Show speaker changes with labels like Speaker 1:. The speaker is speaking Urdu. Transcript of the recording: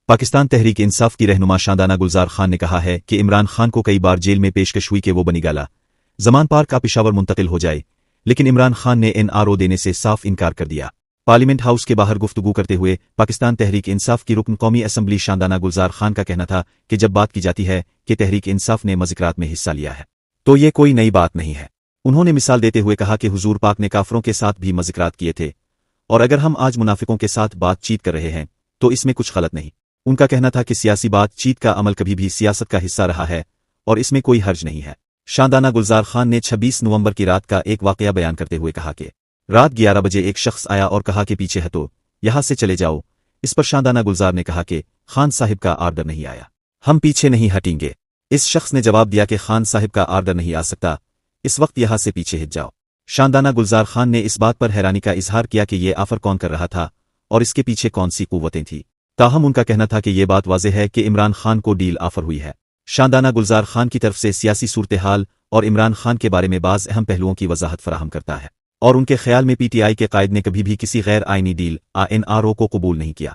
Speaker 1: پاکستان تحریک انصاف کی رہنما شاندانہ گلزار خان نے کہا ہے کہ عمران خان کو کئی بار جیل میں پیشکش ہوئی کہ وہ بنی گالا زمان پار کا پشاور منتقل ہو جائے، لیکن عمران خان نے NRO دینے سے صاف انکار کر دیا۔ پارلیمنٹ ہاؤس کے باہر گفتگو کرتے ہوئے پاکستان تحریک انصاف کی رکن قومی اسمبلی شاندانہ گلزار خان کا کہنا تھا کہ جب بات کی جاتی ہے کہ تحریک انصاف نے مذاکرات میں حصہ لیا ہے تو یہ کوئی نئی بات نہیں ہے۔ انہوں نے مثال دیتے ہوئے کہا کہ حضور پاک نے کافروں کے ساتھ بھی مذاکرات کیے تھے، اور اگر ہم آج منافقوں کے ساتھ بات چیت کر رہے ہیں تو اس میں کچھ غلط نہیں۔ ان کا کہنا تھا کہ سیاسی بات چیت کا عمل کبھی بھی سیاست کا حصہ رہا ہے اور اس میں کوئی حرج نہیں ہے۔ شاندانہ گلزار خان نے 26 نومبر کی رات کا ایک واقعہ بیان کرتے ہوئے کہا کہ رات 11 بجے ایک شخص آیا اور کہا کہ پیچھے ہٹو، یہاں سے چلے جاؤ۔ اس پر شاندانہ گلزار نے کہا کہ خان صاحب کا آرڈر نہیں آیا، ہم پیچھے نہیں ہٹیں گے۔ اس شخص نے جواب دیا کہ خان صاحب کا آرڈر نہیں آ سکتا، اس وقت یہاں سے پیچھے ہٹ جاؤ۔ شاندانہ گلزار خان نے اس بات پر حیرانی کا اظہار کیا کہ یہ آفر کون کر رہا تھا اور اس کے پیچھے کون سی قوتیں تھیں۔ تاہم ان کا کہنا تھا کہ یہ بات واضح ہے کہ عمران خان کو ڈیل آفر ہوئی ہے۔ شاندانہ گلزار خان کی طرف سے سیاسی صورتحال اور عمران خان کے بارے میں بعض اہم پہلوؤں کی وضاحت فراہم کرتا ہے، اور ان کے خیال میں PTI کے قائد نے کبھی بھی کسی غیر آئینی ڈیل NRO کو قبول نہیں کیا۔